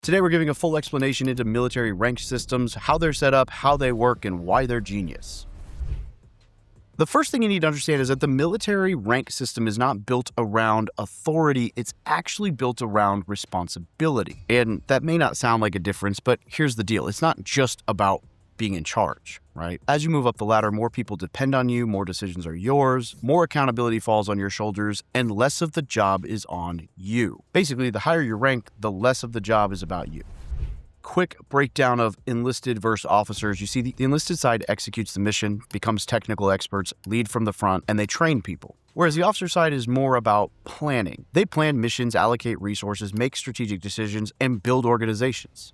Today, we're giving a full explanation into military rank systems, how they're set up, how they work, and why they're genius. The first thing you need to understand is that the military rank system is not built around authority, it's actually built around responsibility. And that may not sound like a difference, but here's the deal. It's not just about being in charge, right? As you move up the ladder, more people depend on you, more decisions are yours, more accountability falls on your shoulders, and less of the job is on you. Basically, the higher your rank, the less of the job is about you. Quick breakdown of enlisted versus officers. You see, the enlisted side executes the mission, becomes technical experts, lead from the front, and they train people. Whereas the officer side is more about planning. They plan missions, allocate resources, make strategic decisions, and build organizations.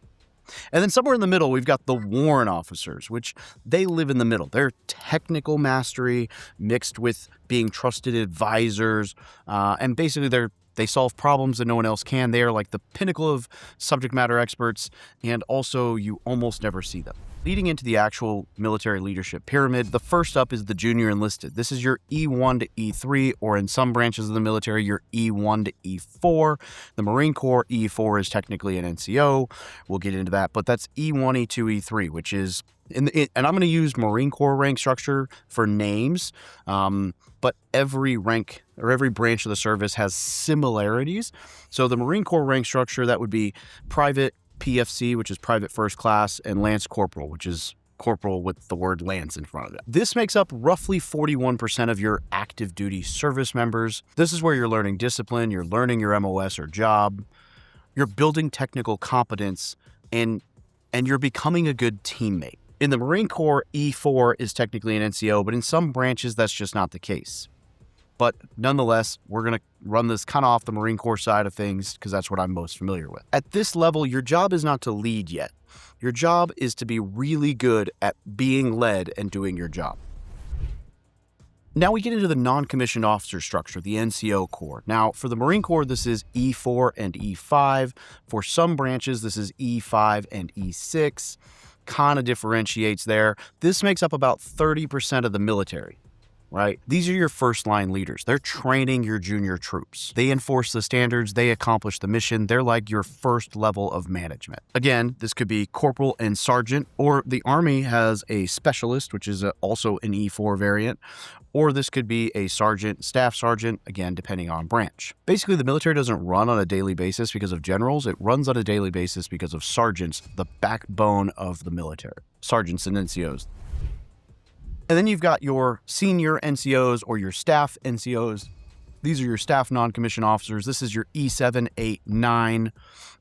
And then somewhere in the middle, we've got the warrant officers, which they live in the middle. They're technical mastery mixed with being trusted advisors, and basically they solve problems that no one else can. They are like the pinnacle of subject matter experts, and also you almost never see them. Leading into the actual military leadership pyramid, the first up is the junior enlisted. This is your E1 to E3, or in some branches of the military, your E1 to E4. The Marine Corps, E4 is technically an NCO. We'll get into that, but that's E1, E2, E3, which is, and I'm going to use Marine Corps rank structure for names, but every rank or every branch of the service has similarities. So the Marine Corps rank structure, that would be private PFC, which is private first class, and Lance Corporal, which is corporal with the word Lance in front of it. This makes up roughly 41% of your active duty service members. This is where you're learning discipline, you're learning your MOS or job, you're building technical competence, and you're becoming a good teammate. In the Marine Corps, E4 is technically an NCO, but in some branches, that's just not the case. But nonetheless, we're going to run this kind of off the Marine Corps side of things because that's what I'm most familiar with. At this level, your job is not to lead yet. Your job is to be really good at being led and doing your job. Now we get into the non-commissioned officer structure, the NCO Corps. Now, for the Marine Corps, this is E4 and E5. For some branches, this is E5 and E6. Kind of differentiates there. This makes up about 30% of the military. Right? These are your first line leaders. They're training your junior troops. They enforce the standards. They accomplish the mission. They're like your first level of management. Again, this could be corporal and sergeant, or the Army has a specialist, which is also an E4 variant, or this could be a sergeant, staff sergeant, again, depending on branch. Basically, the military doesn't run on a daily basis because of generals. It runs on a daily basis because of sergeants, the backbone of the military. Sergeants and NCOs. And then you've got your senior NCOs or your staff NCOs. These are your staff non-commissioned officers. This is your E7, 8, 9,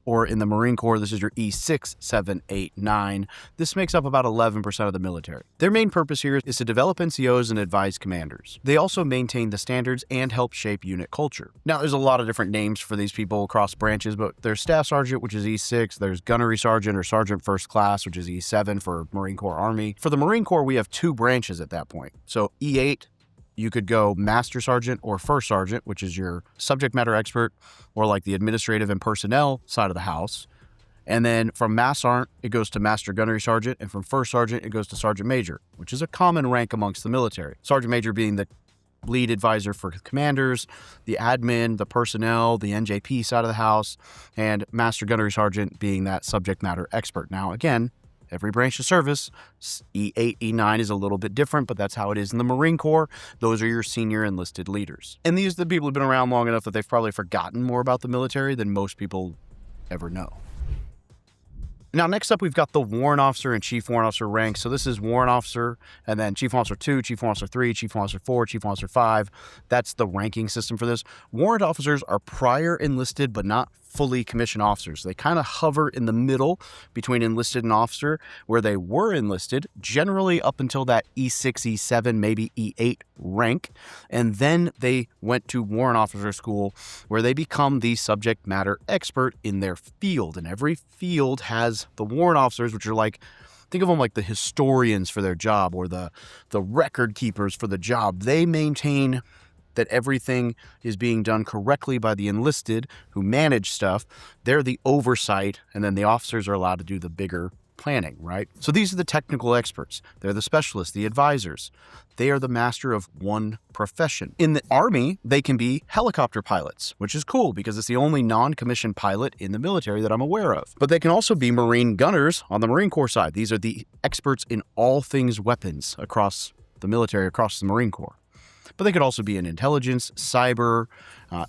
or in the Marine Corps, this is your E6, 7, 8, 9. This makes up about 11% of the military. Their main purpose here is to develop NCOs and advise commanders. They also maintain the standards and help shape unit culture. Now, there's a lot of different names for these people across branches, but there's staff sergeant, which is E6. There's gunnery sergeant or sergeant first class, which is E7 for Marine Corps Army. For the Marine Corps, we have two branches at that point. So E8, you could go master sergeant or first sergeant, which is your subject matter expert, or like the administrative and personnel side of the house. And then from Mass Sergeant, it goes to master gunnery sergeant, and from first sergeant, it goes to sergeant major, which is a common rank amongst the military. Sergeant major being the lead advisor for commanders, the admin, the personnel, the NJP side of the house, and master gunnery sergeant being that subject matter expert. Now, again, every branch of service, E8, E9 is a little bit different, but that's how it is in the Marine Corps. Those are your senior enlisted leaders. And these are the people who've been around long enough that they've probably forgotten more about the military than most people ever know. Now, next up, we've got the warrant officer and chief warrant officer ranks. So this is warrant officer, and then chief officer 2, chief officer 3, chief officer 4, chief officer 5. That's the ranking system for this. Warrant officers are prior enlisted, but not fully commissioned officers. They kind of hover in the middle between enlisted and officer, where they were enlisted, generally up until that E6, E7, maybe E8 rank. And then they went to warrant officer school, where they become the subject matter expert in their field. And every field has the warrant officers, which are like, think of them like the historians for their job, or the record keepers for the job. They maintain that everything is being done correctly by the enlisted who manage stuff. They're the oversight, and then the officers are allowed to do the bigger planning, right? So these are the technical experts. They're the specialists, the advisors. They are the master of one profession. In the Army, they can be helicopter pilots, which is cool because it's the only non-commissioned pilot in the military that I'm aware of. But they can also be Marine gunners on the Marine Corps side. These are the experts in all things weapons across the military, across the Marine Corps. But they could also be in intelligence, cyber,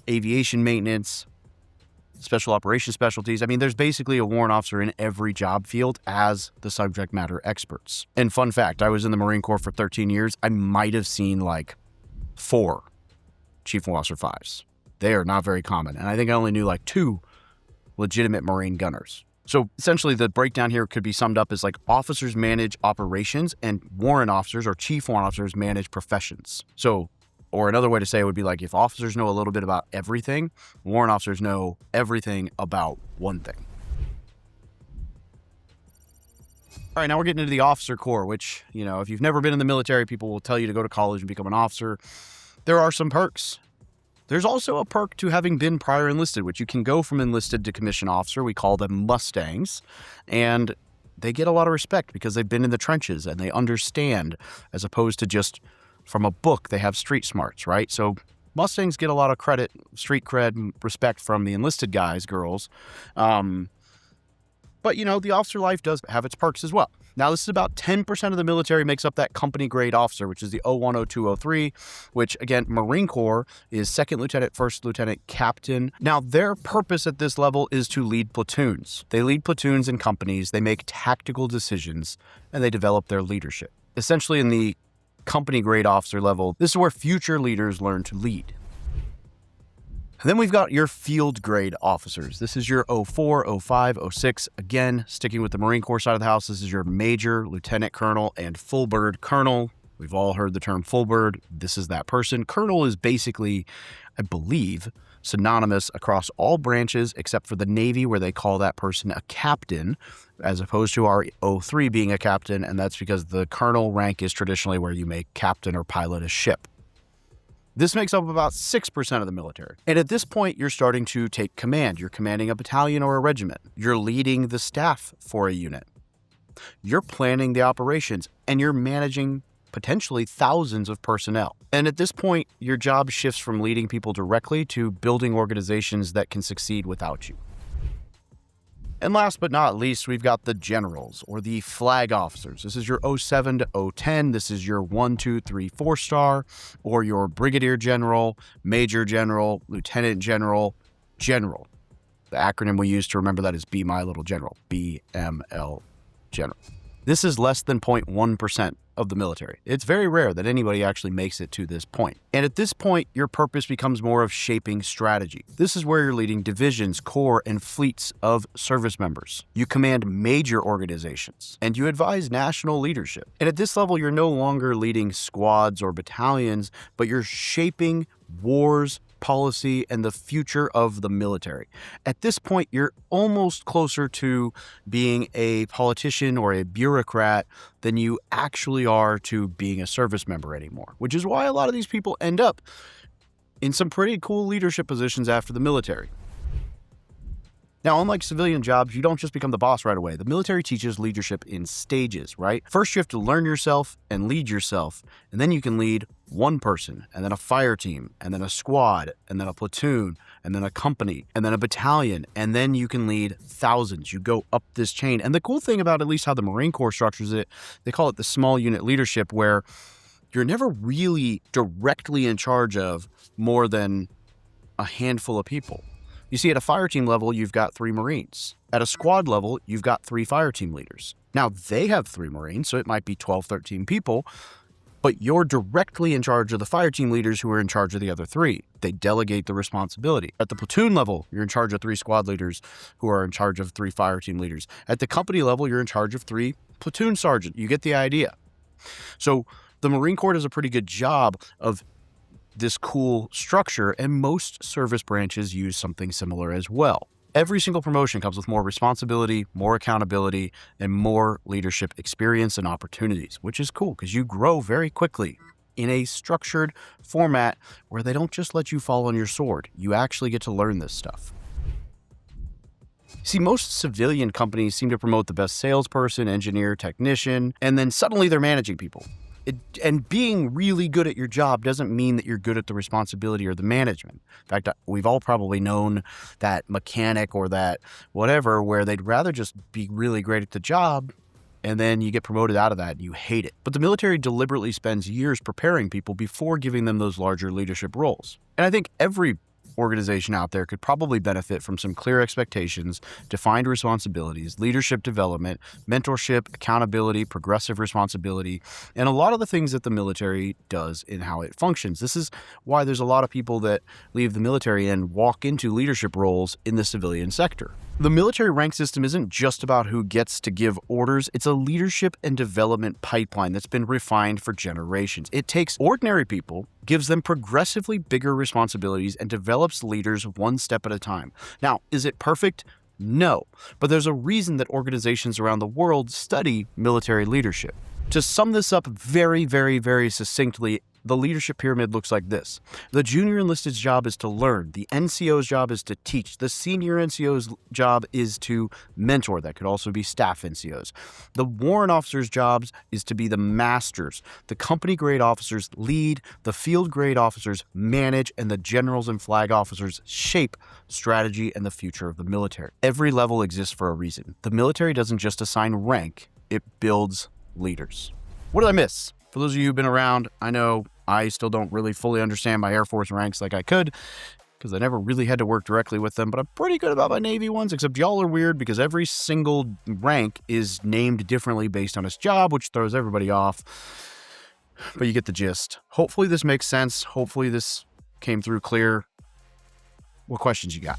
aviation maintenance, special operations specialties. I mean, there's basically a warrant officer in every job field as the subject matter experts. And fun fact, I was in the Marine Corps for 13 years. I might have seen like 4 Chief Warrant Officer 5s. They are not very common. And I think I only knew like 2 legitimate Marine gunners. So essentially the breakdown here could be summed up as like officers manage operations and warrant officers or chief warrant officers manage professions. So, or another way to say it would be like if officers know a little bit about everything, warrant officers know everything about one thing. All right, now we're getting into the officer corps, which, you know, if you've never been in the military, people will tell you to go to college and become an officer. There are some perks. There's also a perk to having been prior enlisted, which you can go from enlisted to commissioned officer. We call them Mustangs, and they get a lot of respect because they've been in the trenches and they understand, as opposed to just from a book, they have street smarts, right? So Mustangs get a lot of credit, street cred, and respect from the enlisted guys, girls. But, you know, the officer life does have its perks as well. Now, this is about 10% of the military makes up that company grade officer, which is the 01, 02, 03, which, again, Marine Corps is second lieutenant, first lieutenant, captain. Now, their purpose at this level is to lead platoons. They lead platoons and companies, they make tactical decisions, and they develop their leadership. Essentially, in the company grade officer level, this is where future leaders learn to lead. And then we've got your field grade officers. This is your 04, 05, 06. Again, sticking with the Marine Corps side of the house, this is your major, lieutenant colonel, and full bird colonel. We've all heard the term full bird. This is that person. Colonel is basically, I believe, synonymous across all branches except for the Navy, where they call that person a captain, as opposed to our 03 being a captain, and that's because the colonel rank is traditionally where you make captain or pilot a ship. This makes up about 6% of the military. And at this point, you're starting to take command. You're commanding a battalion or a regiment. You're leading the staff for a unit. You're planning the operations, and you're managing potentially thousands of personnel. And at this point, your job shifts from leading people directly to building organizations that can succeed without you. And last but not least, we've got the generals, or the flag officers. This is your 07 to 010. This is your 1, 2, 3, 4-star, or your brigadier general, major general, lieutenant general, general. The acronym we use to remember that is Be My Little General, BML General. This is less than 0.1% of the military. It's very rare that anybody actually makes it to this point. And at this point, your purpose becomes more of shaping strategy. This is where you're leading divisions, corps, and fleets of service members. You command major organizations, and you advise national leadership. And at this level, you're no longer leading squads or battalions, but you're shaping wars, policy, and the future of the military. At this point, you're almost closer to being a politician or a bureaucrat than you actually are to being a service member anymore, which is why a lot of these people end up in some pretty cool leadership positions after the military. Now, unlike civilian jobs, you don't just become the boss right away. The military teaches leadership in stages, right? First, you have to learn yourself and lead yourself, and then you can lead one person, and then a fire team, and then a squad, and then a platoon, and then a company, and then a battalion, and then you can lead thousands. You go up this chain. And the cool thing about at least how the Marine Corps structures it, they call it the small unit leadership, where you're never really directly in charge of more than a handful of people. You see, at a fire team level, you've got 3 Marines. At a squad level, you've got 3 fire team leaders. Now, they have 3 Marines, so it might be 12, 13 people, but you're directly in charge of the fire team leaders who are in charge of the other 3. They delegate the responsibility. At the platoon level, you're in charge of 3 squad leaders who are in charge of 3 fire team leaders. At the company level, you're in charge of 3 platoon sergeants. You get the idea. So the Marine Corps does a pretty good job of this cool structure, and most service branches use something similar as well. Every single promotion comes with more responsibility, more accountability, and more leadership experience and opportunities, which is cool because you grow very quickly in a structured format where they don't just let you fall on your sword. You actually get to learn this stuff. See, most civilian companies seem to promote the best salesperson, engineer, technician, and then suddenly they're managing people. And being really good at your job doesn't mean that you're good at the responsibility or the management. In fact, we've all probably known that mechanic or that whatever where they'd rather just be really great at the job, and then you get promoted out of that and you hate it. But the military deliberately spends years preparing people before giving them those larger leadership roles. And I think every organization out there could probably benefit from some clear expectations, defined responsibilities, leadership development, mentorship, accountability, progressive responsibility, and a lot of the things that the military does in how it functions. This is why there's a lot of people that leave the military and walk into leadership roles in the civilian sector. The military rank system isn't just about who gets to give orders. It's a leadership and development pipeline that's been refined for generations. It takes ordinary people, gives them progressively bigger responsibilities, and develops leaders one step at a time. Now, is it perfect? No, but there's a reason that organizations around the world study military leadership. To sum this up very, very, very succinctly, the leadership pyramid looks like this. The junior enlisted's job is to learn. The NCO's job is to teach. The senior NCO's job is to mentor. That could also be staff NCOs. The warrant officer's job is to be the masters. The company grade officers lead. The field grade officers manage. And the generals and flag officers shape strategy and the future of the military. Every level exists for a reason. The military doesn't just assign rank, it builds leaders. What did I miss? For those of you who've been around, I know I still don't really fully understand my Air Force ranks like I could because I never really had to work directly with them, but I'm pretty good about my Navy ones, except y'all are weird because every single rank is named differently based on its job, which throws everybody off. But you get the gist. Hopefully this makes sense. Hopefully this came through clear. What questions you got?